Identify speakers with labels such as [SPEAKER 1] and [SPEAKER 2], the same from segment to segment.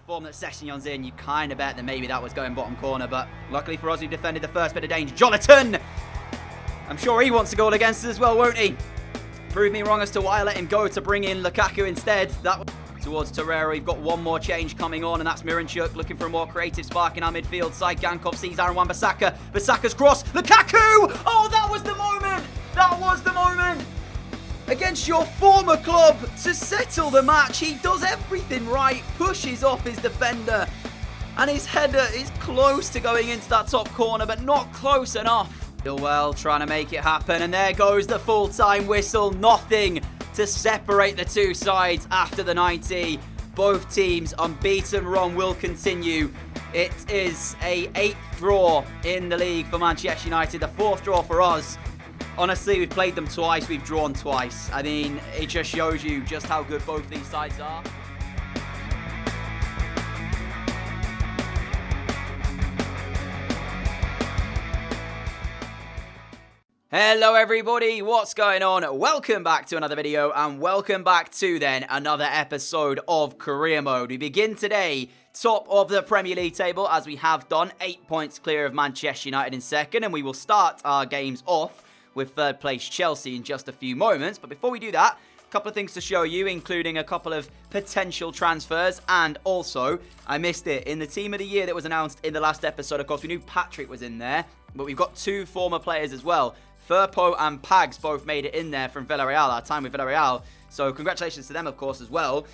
[SPEAKER 1] form that Sessegnon's in, you kind of bet that maybe that was going bottom corner, but luckily for us, we defended the first bit of danger. Jonathan! I'm sure he wants a goal against us as well, won't he? Prove me wrong as to why I let him go to bring in Lukaku instead. That was towards Torreira. We've got one more change coming on, and that's Miranchuk looking for a more creative spark in our midfield side. Gankov sees Aaron Wan-Bissaka. Bissaka's cross. Lukaku! Oh, that was the moment! That was the moment! Against your former club to settle the match. He does everything right, pushes off his defender, and his header is close to going into that top corner, but not close enough. Still well, trying to make it happen, and there goes the full-time whistle. Nothing to separate the two sides after the 90. Both teams unbeaten run will continue. It is a 8th draw in the league for Manchester United, the 4th draw for us. Honestly, we've played them twice, we've drawn twice. I mean, it just shows you just how good both these sides are. Hello everybody, what's going on? Welcome back to another video and welcome back to then another episode of Career Mode. We begin today top of the Premier League table as we have done, 8 points clear of Manchester United in second, and we will start our games off with third place Chelsea in just a few moments. But before we do that, a couple of things to show you, including a couple of potential transfers, and also, I missed it, in the team of the year that was announced in the last episode, of course, we knew Patrick was in there, but we've got two former players as well. Firpo and Pags both made it in there from Villarreal, our time with Villarreal. So congratulations to them, of course, as well.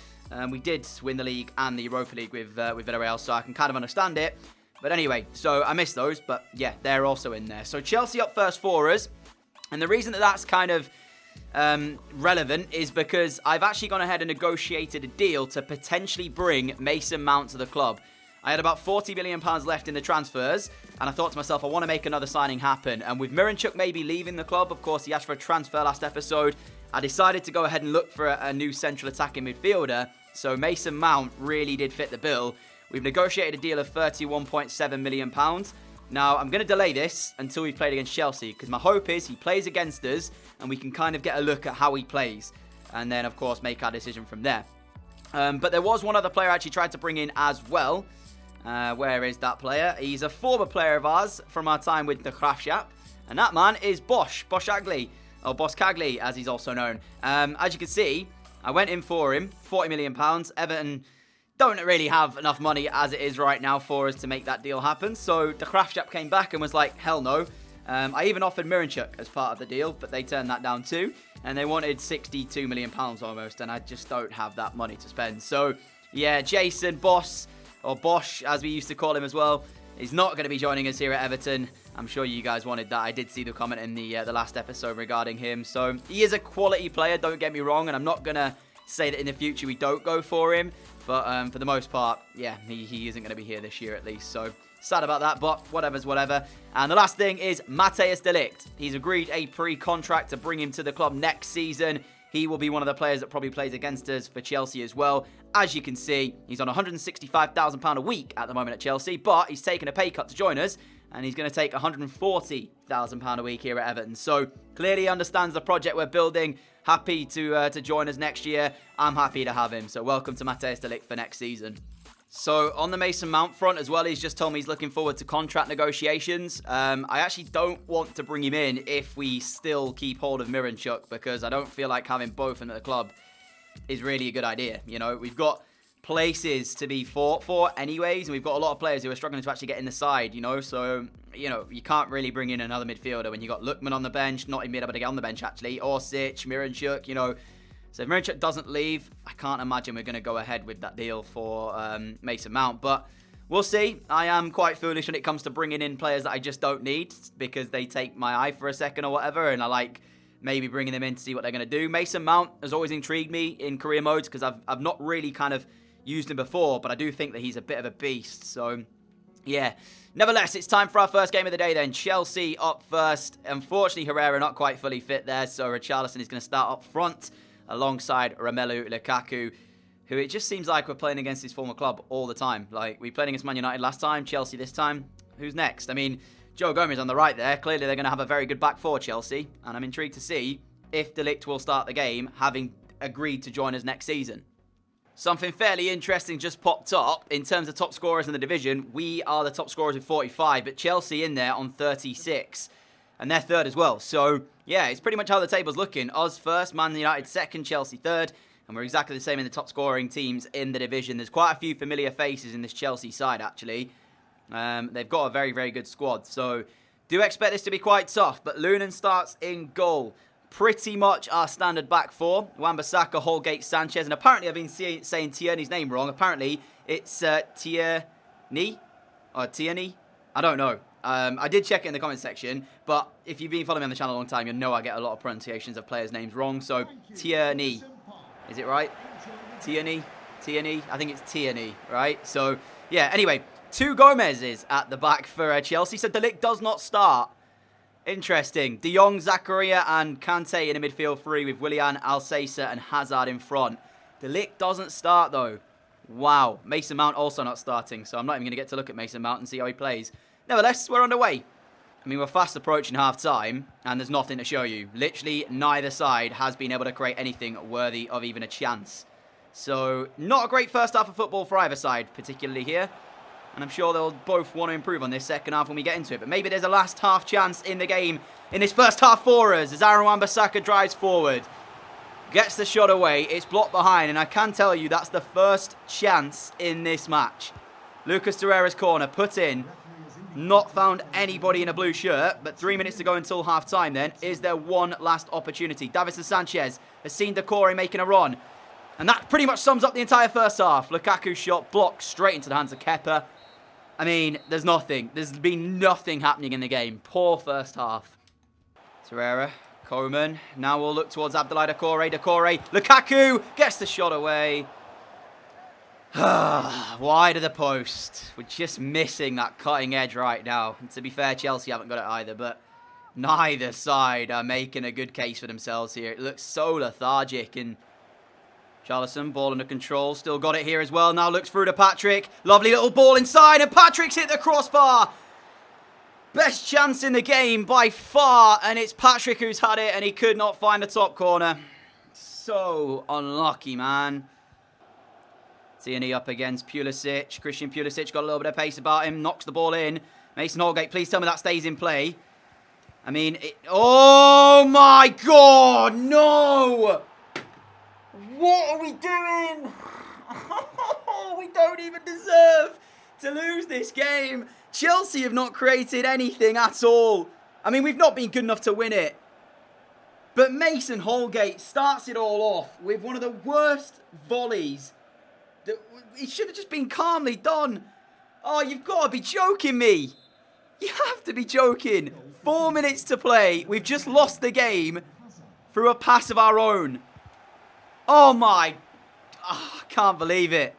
[SPEAKER 1] We did win the league and the Europa League with Villarreal, so I can kind of understand it. But anyway, so I missed those, but yeah, they're also in there. So Chelsea up first for us. And the reason that that's kind of relevant is because I've actually gone ahead and negotiated a deal to potentially bring Mason Mount to the club. I had about £40 million left in the transfers, and I thought to myself, I want to make another signing happen. And with Miranchuk maybe leaving the club, of course, he asked for a transfer last episode, I decided to go ahead and look for a new central attacking midfielder. So Mason Mount really did fit the bill. We've negotiated a deal of £31.7 million. Now, I'm going to delay this until we've played against Chelsea, because my hope is he plays against us, and we can kind of get a look at how he plays. And then, of course, make our decision from there. But there was one other player I actually tried to bring in as well. Where is that player? He's a former player of ours from our time with the Graafschap. And that man is Bosch Agli, or Bosch Cagli, as he's also known. As you can see, I went in for him, £40 million. Everton don't really have enough money as it is right now for us to make that deal happen. So the Graafschap came back and was like, hell no. I even offered Miranchuk as part of the deal, but they turned that down too. And they wanted £62 million almost, and I just don't have that money to spend. So yeah, Jason Bosch, or Bosch as we used to call him as well, is not going to be joining us here at Everton. I'm sure you guys wanted that. I did see the comment in the last episode regarding him. So he is a quality player, don't get me wrong, and I'm not going to say that in the future we don't go for him. But for the most part, yeah, he isn't going to be here this year at least. So sad about that, but whatever's whatever. And the last thing is Matthijs de Ligt. He's agreed a pre-contract to bring him to the club next season. He will be one of the players that probably plays against us for Chelsea as well. As you can see, he's on £165,000 a week at the moment at Chelsea, but he's taken a pay cut to join us, and he's going to take £140,000 a week here at Everton. So clearly understands the project we're building. Happy to join us next year. I'm happy to have him. So welcome to Matthijs de Ligt for next season. So on the Mason Mount front as well, he's just told me he's looking forward to contract negotiations. I actually don't want to bring him in if we still keep hold of Miranchuk, because I don't feel like having both in at the club is really a good idea. You know, we've got places to be fought for anyways, and we've got a lot of players who are struggling to actually get in the side, you know, so, you know, you can't really bring in another midfielder when you got Lookman on the bench, not even being able to get on the bench actually, Orsic, Miranchuk, you know. So if Miranchuk doesn't leave, I can't imagine we're going to go ahead with that deal for Mason Mount, but we'll see. I am quite foolish when it comes to bringing in players that I just don't need, because they take my eye for a second or whatever, and I like maybe bringing them in to see what they're going to do. Mason Mount has always intrigued me in career modes, because I've not really kind of used him before, but I do think that he's a bit of a beast. So yeah, nevertheless, it's time for our first game of the day then. Chelsea up first. Unfortunately, Herrera not quite fully fit there, so Richarlison is going to start up front alongside Romelu Lukaku, who it just seems like we're playing against his former club all the time. Like, we played against Man United last time, Chelsea this time. Who's next? I mean, Joe Gomez on the right there. Clearly, they're going to have a very good back four, Chelsea, and I'm intrigued to see if De Ligt will start the game, having agreed to join us next season. Something fairly interesting just popped up in terms of top scorers in the division. We are the top scorers with 45, but Chelsea in there on 36. And they're third as well. So, yeah, it's pretty much how the table's looking. Us first, Man United second, Chelsea third. And we're exactly the same in the top scoring teams in the division. There's quite a few familiar faces in this Chelsea side, actually. They've got a very, very good squad. So, do expect this to be quite tough. But Lunan starts in goal. Pretty much our standard back four. Wan-Bissaka, Holgate, Sanchez. And apparently I've been saying Tierney's name wrong. Apparently it's Tierney? Or Tierney? I don't know. I did check it in the comment section. But if you've been following me on the channel a long time, you'll know I get a lot of pronunciations of players' names wrong. So Tierney. Is it right? Tierney? Tierney? I think it's Tierney, right? So, yeah, anyway. 2 Gomez's at the back for Chelsea. So De Ligt does not start. Interesting. De Jong, Zakaria and Kante in the midfield 3 with Willian, Alcesa and Hazard in front. De Ligt doesn't start though. Wow. Mason Mount also not starting, so I'm not even going to get to look at Mason Mount and see how he plays. Nevertheless, we're underway. I mean, we're fast approaching half-time and there's nothing to show you. Literally neither side has been able to create anything worthy of even a chance. So, not a great first half of football for either side, particularly here. And I'm sure they'll both want to improve on this second half when we get into it. But maybe there's a last half chance in the game in this first half for us as Aaron Wan-Bissaka drives forward. Gets the shot away. It's blocked behind. And I can tell you that's the first chance in this match. Lucas Torreira's corner put in. Not found anybody in a blue shirt. But 3 minutes to go until half time then. Is there one last opportunity? Davinson Sanchez has seen Decore making a run. And that pretty much sums up the entire first half. Lukaku's shot blocked straight into the hands of Kepa. I mean, there's nothing. There's been nothing happening in the game. Poor first half. Torreira, Koeman. Now we'll look towards Abdoulaye Decore. Decore, Lukaku gets the shot away. Wide of the post. We're just missing that cutting edge right now. And to be fair, Chelsea haven't got it either, but neither side are making a good case for themselves here. It looks so lethargic and Charlison, ball under control. Still got it here as well. Now looks through to Patrick. Lovely little ball inside. And Patrick's hit the crossbar. Best chance in the game by far. And it's Patrick who's had it. And he could not find the top corner. So unlucky, man. Tierney up against Pulisic. Christian Pulisic got a little bit of pace about him. Knocks the ball in. Mason Holgate, please tell me that stays in play. I mean, oh my God, no! What are we doing? We don't even deserve to lose this game. Chelsea have not created anything at all. I mean, we've not been good enough to win it. But Mason Holgate starts it all off with one of the worst volleys. It should have just been calmly done. Oh, you've got to be joking me. You have to be joking. 4 minutes to play. We've just lost the game through a pass of our own. Oh my, I can't believe it.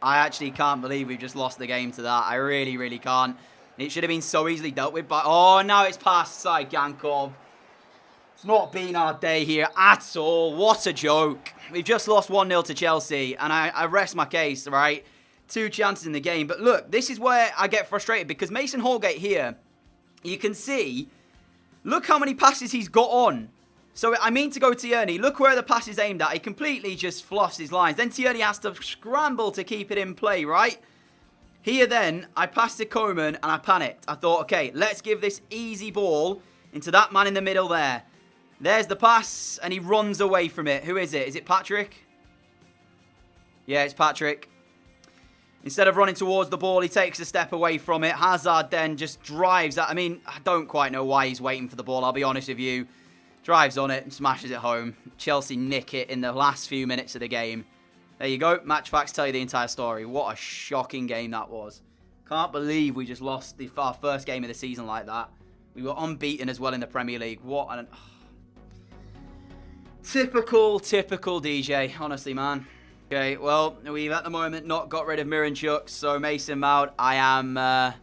[SPEAKER 1] I actually can't believe we've just lost the game to that. I really, really can't. It should have been so easily dealt with, but oh, now it's past Saigankov. It's not been our day here at all. What a joke. We've just lost 1-0 to Chelsea, and I rest my case, right? 2 chances in the game, but look, this is where I get frustrated, because Mason Holgate here, you can see, look how many passes he's got on. So, I mean to go Tierney. Look where the pass is aimed at. He completely just fluffs his lines. Then Tierney has to scramble to keep it in play, right? Here then, I passed to Koeman and I panicked. I thought, okay, let's give this easy ball into that man in the middle there. There's the pass and he runs away from it. Who is it? Is it Patrick? Yeah, it's Patrick. Instead of running towards the ball, he takes a step away from it. Hazard then just drives that. I mean, I don't quite know why he's waiting for the ball, I'll be honest with you. Drives on it and smashes it home. Chelsea nick it in the last few minutes of the game. There you go. Match facts tell you the entire story. What a shocking game that was. Can't believe we just lost our first game of the season like that. We were unbeaten as well in the Premier League. What an... Typical DJ. Honestly, man. Okay, well, we've at the moment not got rid of Miranchuk. So Mason Mount, I'm not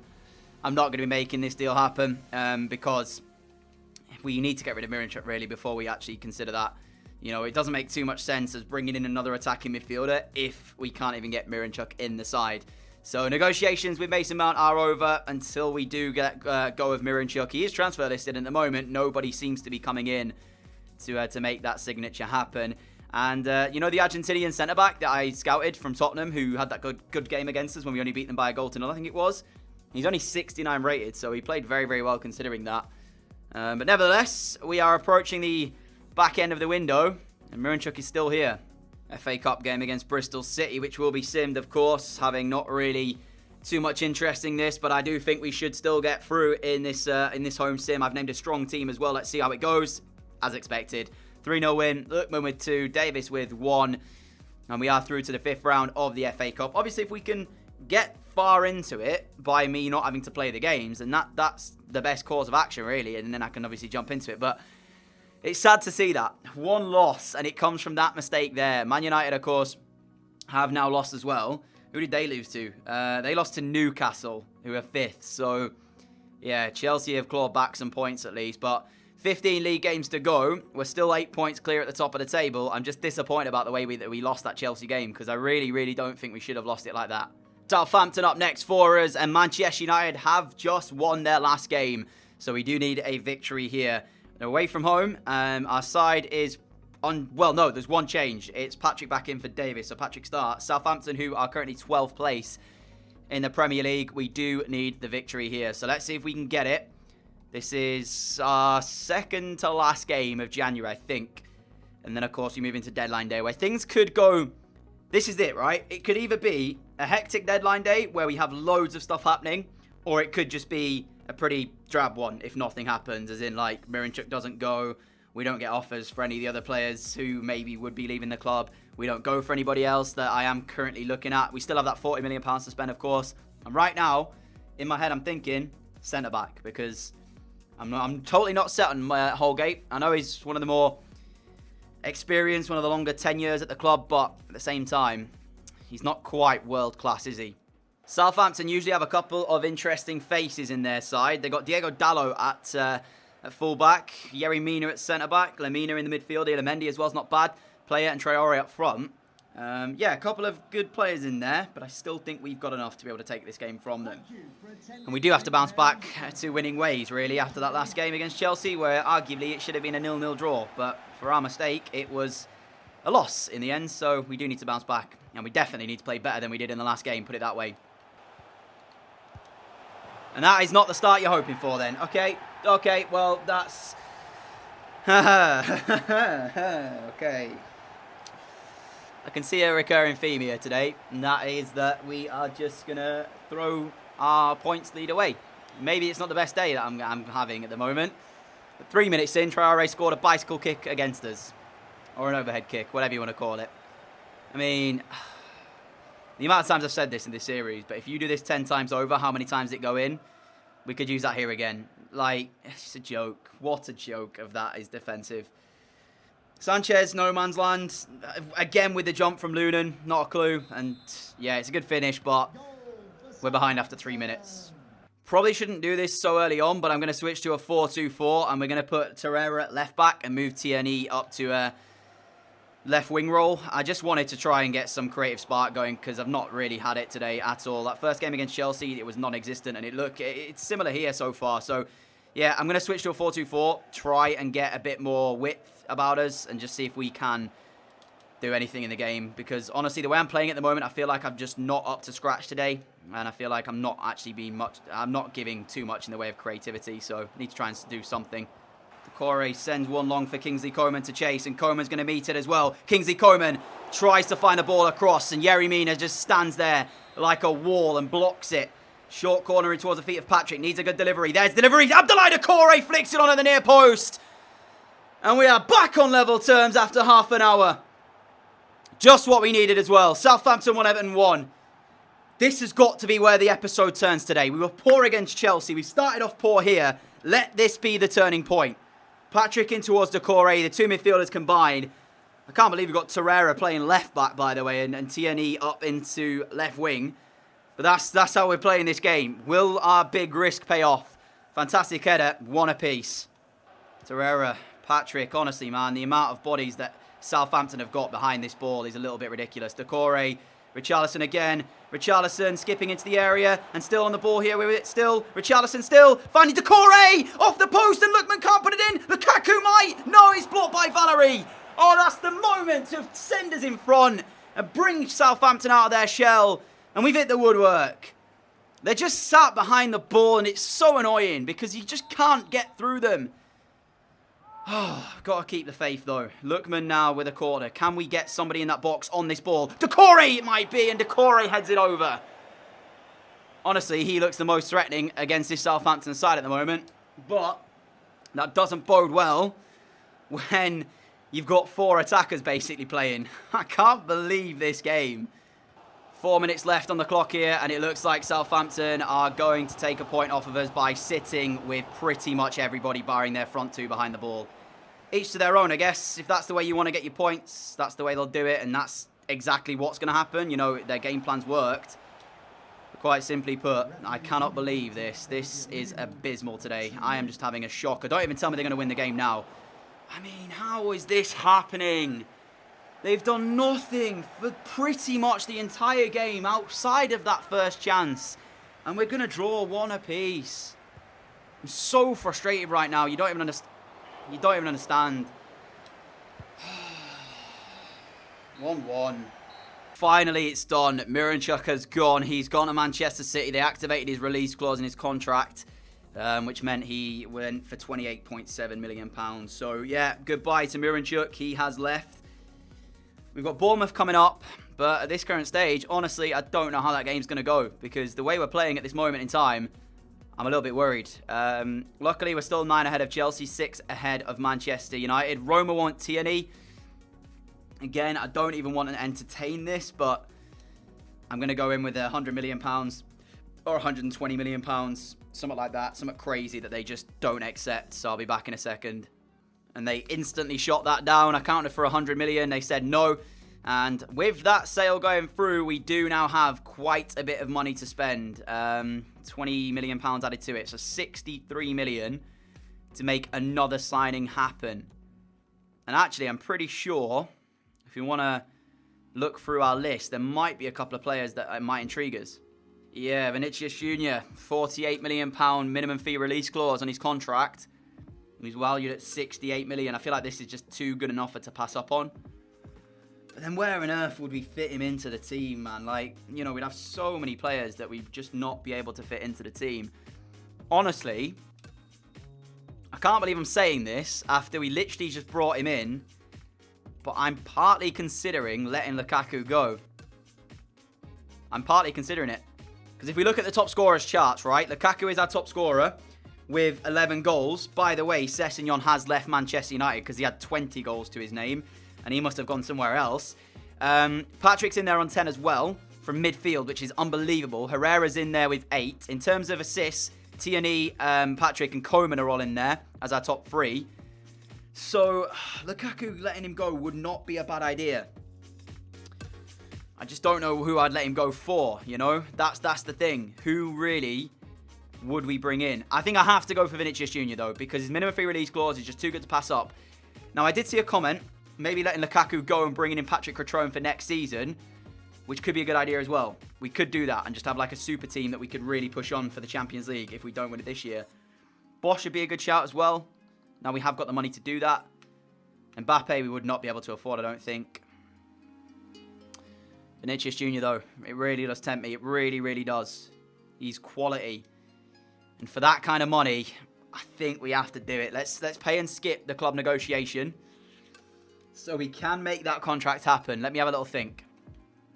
[SPEAKER 1] going to be making this deal happen. Because... we need to get rid of Miranchuk really before we actually consider that. You know, it doesn't make too much sense as bringing in another attacking midfielder if we can't even get Miranchuk in the side. So negotiations with Mason Mount are over until we do get go with Miranchuk. He is transfer listed at the moment. Nobody seems to be coming in to make that signature happen. And you know the Argentinian centre-back that I scouted from Tottenham who had that good game against us when we only beat them by a goal to nil, I think it was? He's only 69 rated, so he played very, very well considering that. But nevertheless, we are approaching the back end of the window, and Miranchuk is still here. FA Cup game against Bristol City, which will be simmed, of course, having not really too much interest in this, but I do think we should still get through in this home sim. I've named a strong team as well. Let's see how it goes. As expected, 3-0 win. Lookman with 2, Davis with 1, and we are through to the 5th round of the FA Cup. Obviously, if we can get far into it by me not having to play the games, and that's the best course of action, really, and then I can obviously jump into it. But it's sad to see that. 1 loss, and it comes from that mistake there. Man United, of course, have now lost as well. Who did they lose to? They lost to Newcastle, who are 5th. So, yeah, Chelsea have clawed back some points at least. But 15 league games to go. We're still 8 points clear at the top of the table. I'm just disappointed about the way that we lost that Chelsea game, because I really, really don't think we should have lost it like that. Southampton up next for us, and Manchester United have just won their last game. So we do need a victory here. Away from home, our side is on, well, no, there's one change. It's Patrick back in for Davis, so Patrick starts. Southampton, who are currently 12th place in the Premier League, we do need the victory here. So let's see if we can get it. This is our second to last game of January, I think. And then, of course, we move into deadline day, where things could go. This is it, right? It could either be a hectic deadline day where we have loads of stuff happening, or it could just be a pretty drab one if nothing happens, as in, like, Miranchuk doesn't go, we don't get offers for any of the other players who maybe would be leaving the club, we don't go for anybody else that I am currently looking at. We still have that £40 million to spend, of course, and right now, in my head, I'm thinking centre-back, because I'm totally not set on Holgate. I know he's one of the more experienced, one of the longer tenures at the club, but at the same time, he's not quite world-class, is he? Southampton usually have a couple of interesting faces in their side. They got Diego Dallo at full-back, Yerry Mina at centre-back, Lemina in the midfield, Ilamendi as well is not bad, Player and Traore up front. Yeah, a couple of good players in there, but I still think we've got enough to be able to take this game from them. And we do have to bounce back to winning ways, really, after that last game against Chelsea, where arguably it should have been a 0-0 draw. But for our mistake, it was a loss in the end, so we do need to bounce back. And we definitely need to play better than we did in the last game, put it that way. And that is not the start you're hoping for then. Okay, well, that's... okay. I can see a recurring theme here today, and that is that we are just going to throw our points lead away. Maybe it's not the best day that I'm having at the moment. But 3 minutes in, Traore scored a bicycle kick against us. Or an overhead kick, whatever you want to call it. I mean, the amount of times I've said this in this series, but if you do this 10 times over, how many times did it go in? We could use that here again. Like, it's just a joke. What a joke of that is defensive. Sanchez, no man's land. Again with the jump from Lunan, not a clue. And yeah, it's a good finish, but we're behind after 3 minutes. Probably shouldn't do this so early on, but I'm going to switch to a 4-2-4, and we're going to put Torreira at left back and move Tierney up to a left wing role. I just wanted to try and get some creative spark going, because I've not really had it today at all. That first game against Chelsea, it was non-existent, and it's similar here so far. So yeah, I'm going to switch to a 4-2-4, try and get a bit more width about us, and just see if we can do anything in the game, because honestly, the way I'm playing at the moment, I feel like I'm just not up to scratch today, and I feel like I'm not actually I'm not giving too much in the way of creativity, so I need to try and do something. Decore sends one long for Kingsley Coman to chase, and Coman's going to meet it as well. Kingsley Coman tries to find the ball across, and Yerry Mina just stands there like a wall and blocks it. Short corner in towards the feet of Patrick, needs a good delivery. There's delivery, Abdoulaye Decore flicks it on at the near post. And we are back on level terms after half an hour. Just what we needed as well. Southampton 1, Everton 1. This has got to be where the episode turns today. We were poor against Chelsea. We started off poor here. Let this be the turning point. Patrick in towards Decore. The two midfielders combined. I can't believe we've got Torreira playing left back, by the way, and Tierney up into left wing. But that's how we're playing this game. Will our big risk pay off? Fantastic header. 1 apiece. Torreira. Patrick, honestly, man, the amount of bodies that Southampton have got behind this ball is a little bit ridiculous. Decore, Richarlison again. Richarlison skipping into the area and still on the ball here with it still. Richarlison still finding Decore off the post, and Lookman can't put it in. Lukaku might. No, it's blocked by Valerie. Oh, that's the moment to send us in front and bring Southampton out of their shell. And we've hit the woodwork. They're just sat behind the ball, and it's so annoying because you just can't get through them. Oh, got to keep the faith, though. Lookman now with a corner. Can we get somebody in that box on this ball? Decore it might be, and Decore heads it over. Honestly, he looks the most threatening against this Southampton side at the moment. But that doesn't bode well when you've got 4 attackers basically playing. I can't believe this game. 4 minutes left on the clock here, and it looks like Southampton are going to take a point off of us by sitting with pretty much everybody barring their front 2 behind the ball. Each to their own, I guess. If that's the way you want to get your points, that's the way they'll do it, and that's exactly what's going to happen. You know, their game plan's worked. But quite simply put, I cannot believe this. This is abysmal today. I am just having a shocker. Don't even tell me they're going to win the game now. I mean, how is this happening? They've done nothing for pretty much the entire game outside of that first chance. And we're going to draw 1 apiece. I'm so frustrated right now. You don't even understand. 1-1. Finally, it's done. Miranchuk has gone. He's gone to Manchester City. They activated his release clause in his contract, which meant he went for £28.7 million. So, yeah, goodbye to Miranchuk. He has left. We've got Bournemouth coming up, but at this current stage, honestly, I don't know how that game's going to go, because the way we're playing at this moment in time, I'm a little bit worried. Luckily, we're still 9 ahead of Chelsea, 6 ahead of Manchester United. Roma want Tierney. Again, I don't even want to entertain this, but I'm going to go in with £100 million or £120 million, something like that, something crazy that they just don't accept. So I'll be back in a second. And they instantly shot that down. I counted for 100 million. They said no. And with that sale going through, we do now have quite a bit of money to spend. £20 million added to it. So 63 million to make another signing happen. And actually, I'm pretty sure, if you want to look through our list, there might be a couple of players that might intrigue us. Yeah, Vinicius Jr., £48 million minimum fee release clause on his contract. He's valued at 68 million. I feel like this is just too good an offer to pass up on. But then where on earth would we fit him into the team, man? Like, you know, we'd have so many players that we'd just not be able to fit into the team. Honestly, I can't believe I'm saying this after we literally just brought him in. But I'm partly considering letting Lukaku go. I'm partly considering it. Because if we look at the top scorers charts, right? Lukaku is our top scorer with 11 goals. By the way, Sessegnon has left Manchester United because he had 20 goals to his name, and he must have gone somewhere else. Patrick's in there on 10 as well from midfield, which is unbelievable. Herrera's in there with 8. In terms of assists, Tierney, Patrick, and Koeman are all in there as our top 3. So, Lukaku letting him go would not be a bad idea. I just don't know who I'd let him go for, you know? That's the thing. Who really would we bring in? I think I have to go for Vinicius Jr. though, because his minimum fee release clause is just too good to pass up. Now, I did see a comment, maybe letting Lukaku go and bringing in Patrick Crotone for next season, which could be a good idea as well. We could do that and just have like a super team that we could really push on for the Champions League if we don't win it this year. Bosch would be a good shout as well. Now we have got the money to do that. Mbappe we would not be able to afford, I don't think. Vinicius Jr. though, it really does tempt me. It really, really does. He's quality. And for that kind of money, I think we have to do it. Let's pay and skip the club negotiation so we can make that contract happen. Let me have a little think.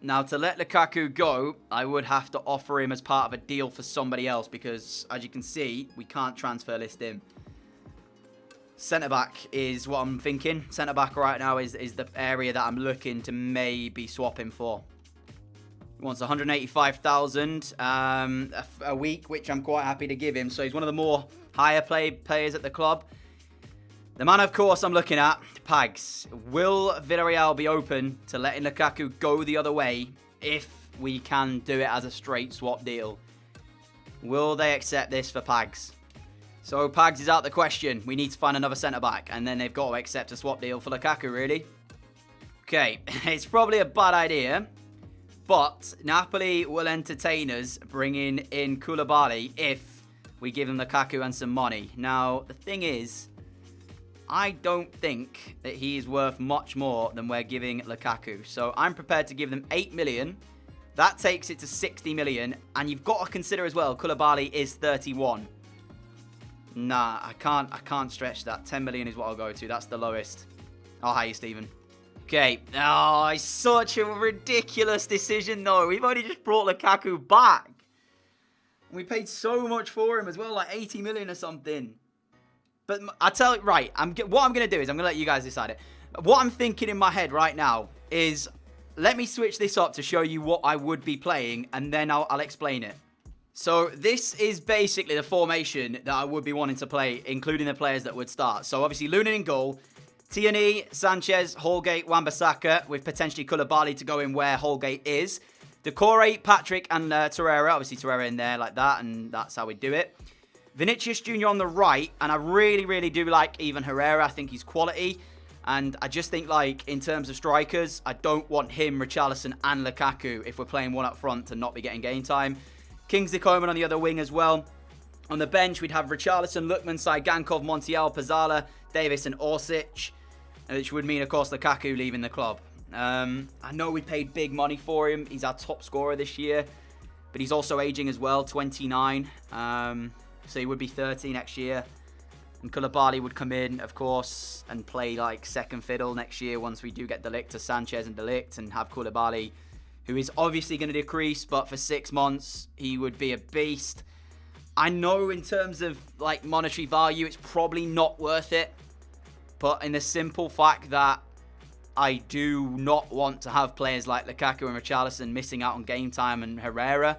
[SPEAKER 1] Now, to let Lukaku go, I would have to offer him as part of a deal for somebody else because, as you can see, we can't transfer list him. Centre-back is what I'm thinking. Centre-back right now is the area that I'm looking to maybe swap him for. He wants 185,000 a week, which I'm quite happy to give him. So he's one of the more higher players at the club. The man, of course, I'm looking at, Pags. Will Villarreal be open to letting Lukaku go the other way if we can do it as a straight swap deal? Will they accept this for Pags? So Pags is out the question. We need to find another centre-back. And then they've got to accept a swap deal for Lukaku, really. Okay, it's probably a bad idea. But Napoli will entertain us bringing in Koulibaly if we give him Lukaku and some money. Now, the thing is, I don't think that he is worth much more than we're giving Lukaku. So I'm prepared to give them 8 million. That takes it to 60 million. And you've got to consider as well, Koulibaly is 31. Nah, I can't stretch that. 10 million is what I'll go to. That's the lowest. I'll hire you, Stephen. Okay. Oh, it's such a ridiculous decision, though. We've only just brought Lukaku back. We paid so much for him as well, like 80 million or something. But I tell you, right, what I'm going to do is I'm going to let you guys decide it. What I'm thinking in my head right now is, let me switch this up to show you what I would be playing, and then I'll explain it. So this is basically the formation that I would be wanting to play, including the players that would start. So obviously Lunin in goal, Tierney, Sanchez, Holgate, Wan-Bissaka, with potentially Koulibaly to go in where Holgate is. Decore, Patrick, and Torreira. Obviously Torreira in there like that, and that's how we do it. Vinicius Jr. on the right, and I really, really do like even Herrera. I think he's quality. And I just think, like, in terms of strikers, I don't want him, Richarlison, and Lukaku if we're playing one up front to not be getting game time. Kingsley Coman on the other wing as well. On the bench, we'd have Richarlison, Lookman, Saigankov, Montiel, Pazala, Davis, and Orsic. Which would mean, of course, Lukaku leaving the club. I know we paid big money for him. He's our top scorer this year. But he's also aging as well, 29. So he would be 30 next year. And Koulibaly would come in, of course, and play like second fiddle next year once we do get De Ligt to Sanchez and De Ligt, and have Koulibaly, who is obviously going to decrease, but for 6 months, he would be a beast. I know in terms of like monetary value, it's probably not worth it. But in the simple fact that I do not want to have players like Lukaku and Richarlison missing out on game time, and Herrera.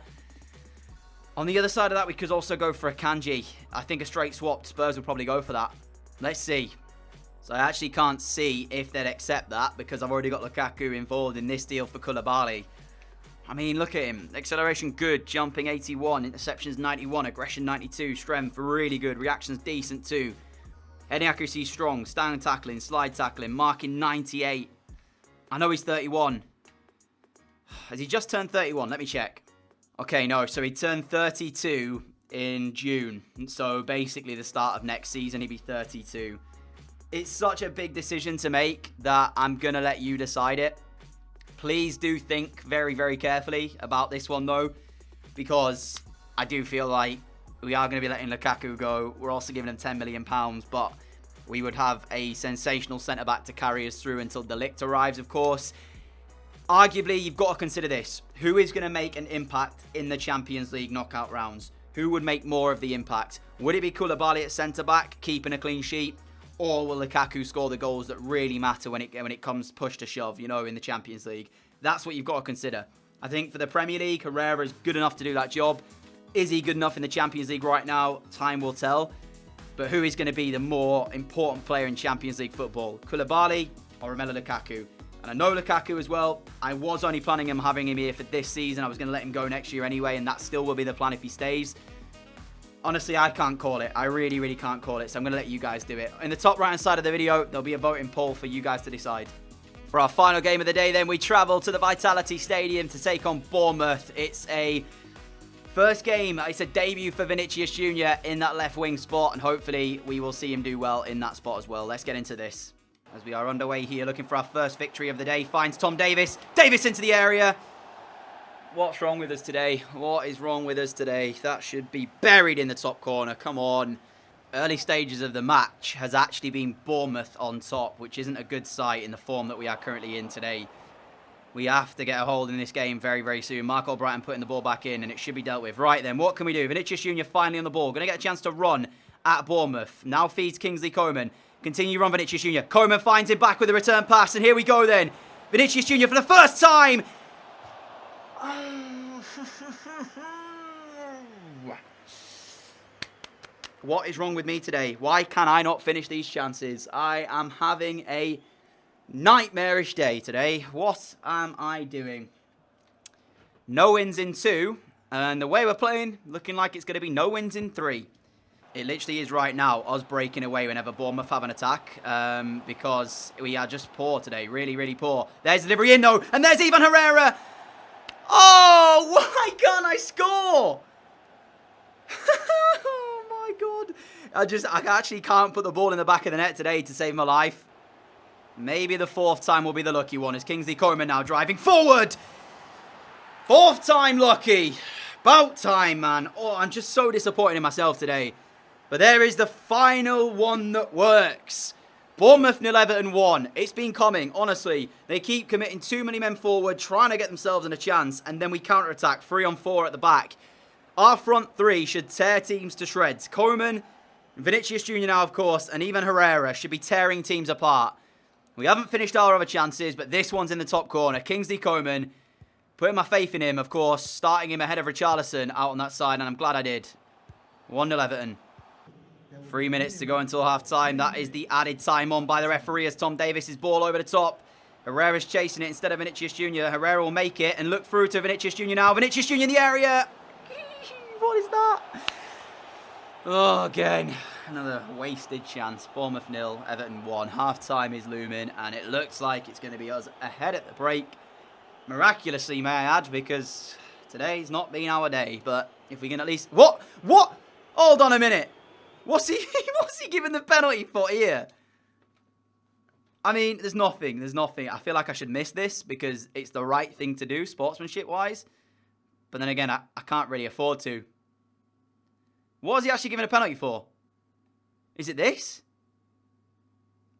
[SPEAKER 1] On the other side of that, we could also go for a Kanji. I think a straight swap, Spurs would probably go for that. Let's see. So I actually can't see if they'd accept that, because I've already got Lukaku involved in this deal for Koulibaly. I mean, look at him. Acceleration good, jumping 81, interceptions 91, aggression 92, strength really good, reactions decent too. Heading accuracy strong, stand tackling, slide tackling, marking 98. I know he's 31. Has he just turned 31? Let me check. Okay, no, so he turned 32 in June. So basically the start of next season, he'd be 32. It's such a big decision to make that I'm going to let you decide it. Please do think very, very carefully about this one, though, because I do feel like we are going to be letting Lukaku go. We're also giving him £10 million, but we would have a sensational centre-back to carry us through until De Ligt arrives, of course. Arguably, you've got to consider this. Who is going to make an impact in the Champions League knockout rounds? Who would make more of the impact? Would it be Koulibaly at centre-back, keeping a clean sheet? Or will Lukaku score the goals that really matter when it comes push to shove, you know, in the Champions League? That's what you've got to consider. I think for the Premier League, Herrera is good enough to do that job. Is he good enough in the Champions League right now? Time will tell. But who is going to be the more important player in Champions League football? Koulibaly or Romelu Lukaku? And I know Lukaku as well. I was only planning on having him here for this season. I was going to let him go next year anyway, and that still will be the plan if he stays. Honestly, I can't call it. I really, really can't call it. So I'm going to let you guys do it. In the top right-hand side of the video, there'll be a voting poll for you guys to decide. For our final game of the day, then, we travel to the Vitality Stadium to take on Bournemouth. It's a first game. It's a debut for Vinicius Jr. in that left wing spot, and hopefully we will see him do well in that spot as well. Let's get into this. As we are underway here, looking for our first victory of the day. Finds Tom Davis. Davis into the area. What's wrong with us today? What is wrong with us today? That should be buried in the top corner. Come on. Early stages of the match has actually been Bournemouth on top, which isn't a good sight in the form that we are currently in today. We have to get a hold in this game very, very soon. Mark Albrighton putting the ball back in, and it should be dealt with. Right then, what can we do? Vinicius Jr. finally on the ball. Going to get a chance to run at Bournemouth. Now feeds Kingsley Coman. Continue run Vinicius Jr. Coman finds him back with a return pass, and here we go then. Vinicius Jr. for the first time. What is wrong with me today? Why can I not finish these chances? I am having a nightmarish day today. What am I doing? No wins in 2. And the way we're playing, looking like it's going to be no wins in 3. It literally is right now, us breaking away whenever Bournemouth have an attack. Because we are just poor today. Really, really poor. There's delivery in though. And there's Ivan Herrera. Oh, why can't I score? Oh my God. I actually can't put the ball in the back of the net today to save my life. Maybe the fourth time will be the lucky one as Kingsley Coman now driving forward. Fourth time lucky. About time, man. Oh, I'm just so disappointed in myself today. But there is the final one that works. Bournemouth 0, Everton 1. It's been coming, honestly. They keep committing too many men forward, trying to get themselves in a chance, and then we counter-attack 3 on 4 at the back. Our front three should tear teams to shreds. Koeman, Vinicius Jr. now, of course, and even Herrera should be tearing teams apart. We haven't finished our other chances, but this one's in the top corner. Kingsley Coman, putting my faith in him, of course, starting him ahead of Richarlison out on that side, and I'm glad I did. 1-0 Everton. 3 minutes to go until half-time. That is the added time on by the referee as Tom Davies' ball over the top. Herrera's chasing it instead of Vinicius Jr. Herrera will make it and look through to Vinicius Jr. now. Vinicius Jr. in the area. What is that? Oh, again. Another wasted chance. Bournemouth 0, Everton 1. Half-time is looming, and it looks like it's going to be us ahead at the break. Miraculously, may I add, because today's not been our day. But if we can at least... What? Hold on a minute. What's he giving the penalty for here? I mean, there's nothing. I feel like I should miss this because it's the right thing to do, sportsmanship-wise. But then again, I can't really afford to. What is he actually giving a penalty for? Is it this?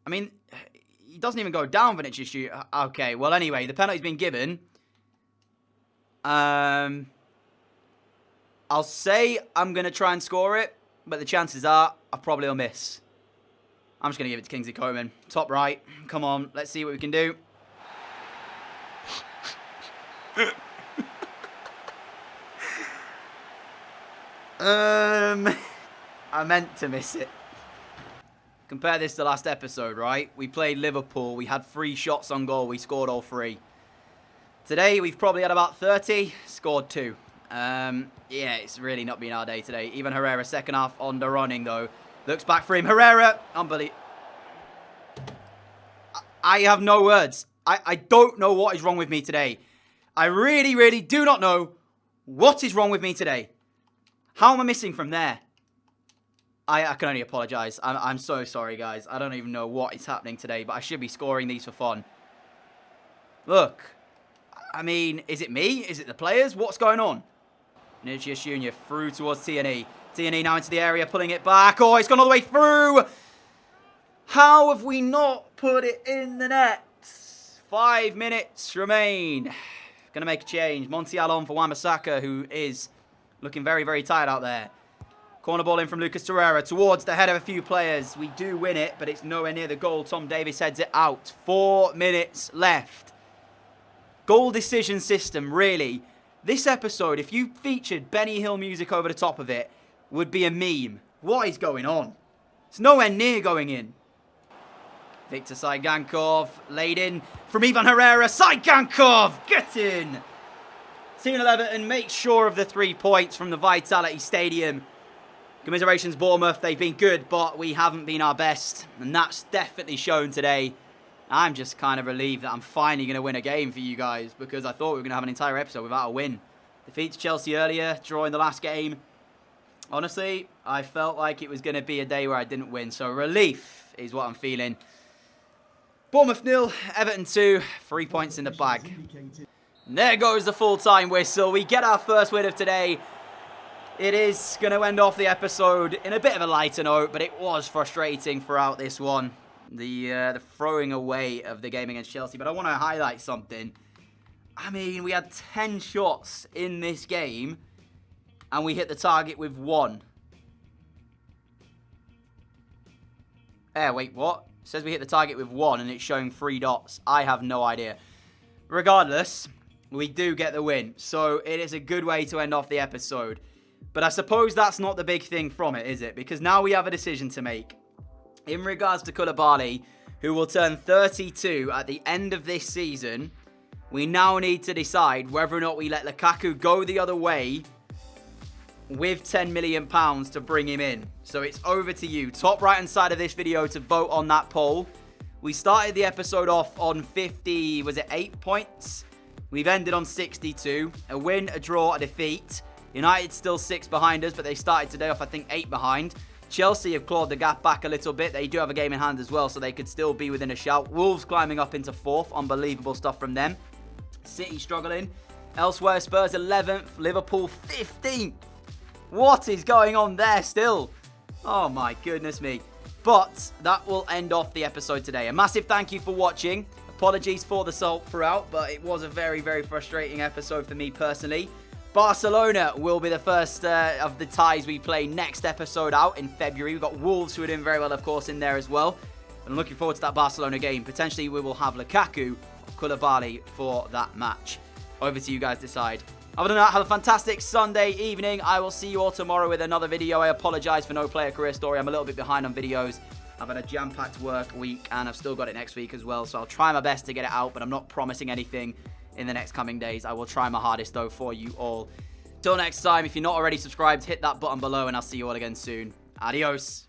[SPEAKER 1] I mean, he doesn't even go down, Vinicius Jr. Okay, well, anyway, the penalty's been given. I'll say I'm going to try and score it. But the chances are, I probably will miss. I'm just going to give it to Kingsley Coman. Top right. Come on, let's see what we can do. I meant to miss it. Compare this to last episode, right? We played Liverpool. We had 3 shots on goal. We scored all 3. Today, we've probably had about 30. Scored 2. Yeah, it's really not been our day today. Even Herrera, second half on the running, though. Looks back for him. Herrera, unbelievable. I have no words. I don't know what is wrong with me today. I really, really do not know what is wrong with me today. How am I missing from there? I can only apologise. I'm so sorry, guys. I don't even know what is happening today, but I should be scoring these for fun. Look. I mean, is it me? Is it the players? What's going on? Vinicius Jr. through towards Tierney. Tierney now into the area, pulling it back. Oh, it's gone all the way through. How have we not put it in the net? 5 minutes remain. Going to make a change. Montiel on for Wan-Bissaka, who is looking very, very tired out there. Corner ball in from Lucas Torreira towards the head of a few players. We do win it, but it's nowhere near the goal. Tom Davies heads it out. 4 minutes left. Goal decision system, really. This episode, if you featured Benny Hill music over the top of it, would be a meme. What is going on? It's nowhere near going in. Victor Saigankov, laid in from Ivan Herrera. Saigankov, get in! 2-0 Everton, make sure of the 3 points from the Vitality Stadium. Commiserations Bournemouth, they've been good, but we haven't been our best. And that's definitely shown today. I'm just kind of relieved that I'm finally going to win a game for you guys, because I thought we were going to have an entire episode without a win. Defeat to Chelsea earlier, drawing the last game. Honestly, I felt like it was going to be a day where I didn't win, so relief is what I'm feeling. Bournemouth 0, Everton 2, 3 points in the bag. And there goes the full-time whistle. We get our first win of today. It is going to end off the episode in a bit of a lighter note, but it was frustrating throughout this one. The throwing away of the game against Chelsea. But I want to highlight something. I mean, we had 10 shots in this game, and we hit the target with 1. Wait, what? It says we hit the target with 1, and it's showing 3 dots. I have no idea. Regardless, we do get the win. So it is a good way to end off the episode. But I suppose that's not the big thing from it, is it? Because now we have a decision to make. In regards to Koulibaly, who will turn 32 at the end of this season, we now need to decide whether or not we let Lukaku go the other way with £10 million to bring him in. So it's over to you. Top right hand side of this video to vote on that poll. We started the episode off on 50, was it 8 points? We've ended on 62. A win, a draw, a defeat. United still 6 behind us, but they started today off, I think, 8 behind. Chelsea have clawed the gap back a little bit. They do have a game in hand as well, so they could still be within a shout. Wolves climbing up into 4th. Unbelievable stuff from them. City struggling. Elsewhere, Spurs 11th. Liverpool 15th. What is going on there still? Oh my goodness me. But that will end off the episode today. A massive thank you for watching. Apologies for the salt throughout, but it was a very, very frustrating episode for me personally. Barcelona will be the first of the ties we play next episode out in February. We've got Wolves, who are doing very well, of course, in there as well. I'm looking forward to that Barcelona game. Potentially, we will have Lukaku or Koulibaly for that match. Over to you guys decide. Other than that, have a fantastic Sunday evening. I will see you all tomorrow with another video. I apologise for no player career story. I'm a little bit behind on videos. I've had a jam-packed work week, and I've still got it next week as well. So I'll try my best to get it out, but I'm not promising anything in the next coming days. I will try my hardest, though, for you all. Till next time, if you're not already subscribed, hit that button below, and I'll see you all again soon. Adios.